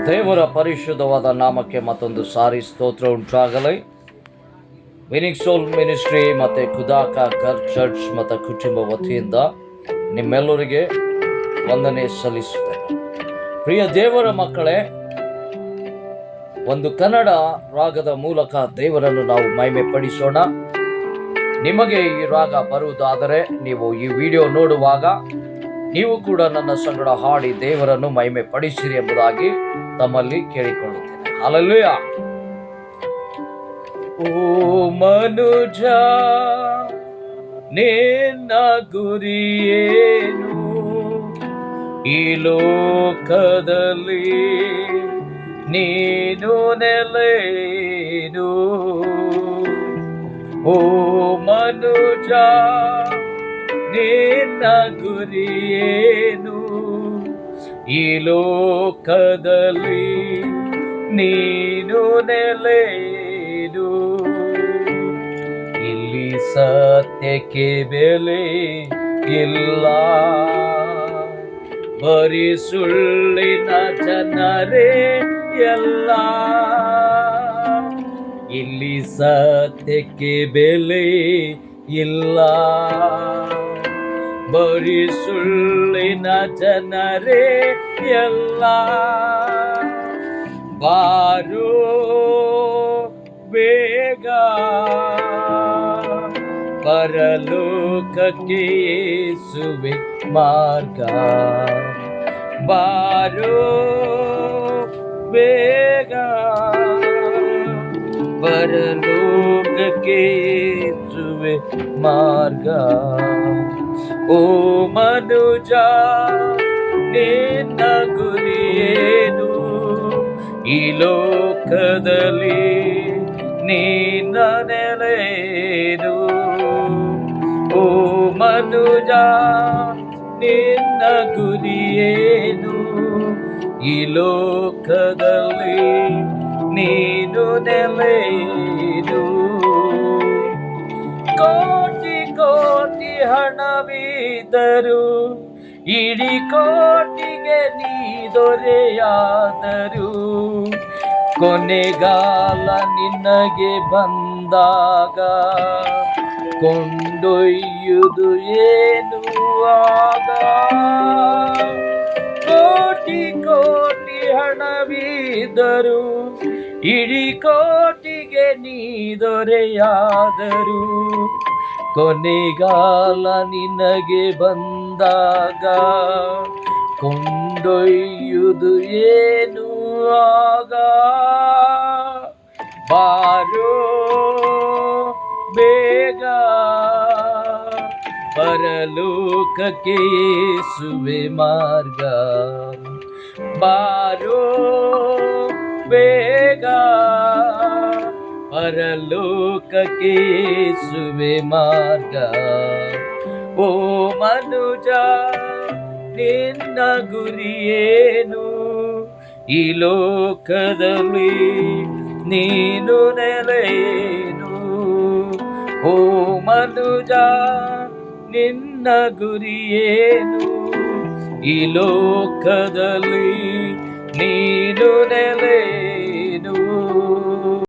ದೇವರ ಪರಿಶುದ್ಧವಾದ ನಾಮಕ್ಕೆ ಮತ್ತೊಂದು ಸಾರಿ ಸ್ತೋತ್ರ ಉಂಟಾಗಲಿ. ವಿನಿಂಗ್ ಸೋಲ್ ಮಿನಿಸ್ಟ್ರಿ ಮತ್ತು ಕುದಾಕ ಗರ್ ಚರ್ಚ್ ಮತ್ತು ಕುಟುಂಬ ವತಿಯಿಂದ ನಿಮ್ಮೆಲ್ಲರಿಗೆ ವಂದನೆ ಸಲ್ಲಿಸುತ್ತೇನೆ. ಪ್ರಿಯ ದೇವರ ಮಕ್ಕಳೇ, ಒಂದು ಕನ್ನಡ ರಾಗದ ಮೂಲಕ ದೇವರನ್ನು ನಾವು ಮಹಿಮೆ ಪಡಿಸೋಣ. ನಿಮಗೆ ಈ ರಾಗ ಬರುವುದಾದರೆ ನೀವು ಈ ವಿಡಿಯೋ ನೋಡುವಾಗ ನೀವು ಕೂಡ ನನ್ನ ಸಂಗಡ ಹಾಡಿ ದೇವರನ್ನು ಮಹಿಮೆ ಪಡಿಸಿರಿ ಎಂಬುದಾಗಿ ತಮ್ಮಲ್ಲಿ ಕೇಳಿಕೊಳ್ಳುತ್ತೇನೆ. ಹಲ್ಲೆಲೂಯಾ. ಓ ಮನುಜ, ನಿನ್ನ ಗುರಿಯೇನು ಈ ಲೋಕದಲ್ಲಿ, ನೀನು ನೆಲೆನು. ಓ ಮನುಜ, ನಿನ್ನ ಗುರಿಯೇನು ಈ ಲೋಕದಲ್ಲಿ, ನೀನು ನೆಲೆನು. ಇಲ್ಲಿ ಸತ್ಯಕ್ಕೆ ಬೆಲೆ ಇಲ್ಲ, ಬರೀ ಸುಳ್ಳಿನ ಜನರೇ ಎಲ್ಲ. ಇಲ್ಲಿ ಸತ್ಯಕ್ಕೆ ಬೆಲೆ ಇಲ್ಲ, ಬರೀ ಸುಳ್ಳಿನ ಜನರೇ ಎಲ್ಲ. ಬಾರೋ ಬೇಗ ಪರಲೋಕಕ್ಕೆ ಯೇಸುವೆ ಮಾರ್ಗ. ಬಾರೋ ಬೇಗ ಪರಲೋಕಕ್ಕೆ ಯೇಸುವೆ ಮಾರ್ಗ. ಓ ಮನುಜ, ನಿನ್ನ ಗುರಿಯೇನು ಈ ಲೋಕದಲ್ಲಿ, ನಿನ್ನ ನೆಲೆನು. ಓ ಮನುಜ, ನಿನ್ನ ಗುರಿಯೇನು ಈ ಲೋಕದಲ್ಲಿ, ನೀನು ನೆಲೆನು. ಕೋಟಿ ಕೋಟಿ ಹಣವಿದ್ದರು, ಇಡೀ ಕೋಟಿಗೆ ನೀ ದೊರೆಯಾದರು, ಕೊನೆಗಾಲ ನಿನಗೆ ಬಂದಾಗ ಕೊಂಡೊಯ್ಯುವುದು ಏನು ಆಗ? ಕೋಟಿ ಕೋಟಿ ಹಣವಿದ್ದರು, ಇಡೀ ಕೋಟಿಗೆ ನೀ ದೊರೆಯಾದರು, ಕೊನೆಗಾಲ ನಿನಗೆ ಬಂದಾಗ ಕೊಂಡೊಯ್ಯುವುದು ಏನು ಆಗ? ಬಾರೋ ಬೇಗ ಪರಲೋಕಕ್ಕೆ ಯೇಸುವೆ ಮಾರ್ಗ. ಬಾರೋ ಬೇಗ ಪರಲೋಕಕ್ಕೆ ಯೇಸುವೆ ಮಾರ್ಗ. ಓ ಮನುಜ, ನಿನ್ನ ಗುರಿಯೇನು ಈ ಲೋಕದಲ್ಲಿ, ನೀನು ನೆಲೆನು. ಓ ಮನುಜ, ನಿನ್ನ ಗುರಿಯೇನು ಈ ಲೋಕದಲ್ಲಿ, ನೀನು ನೆಲೆ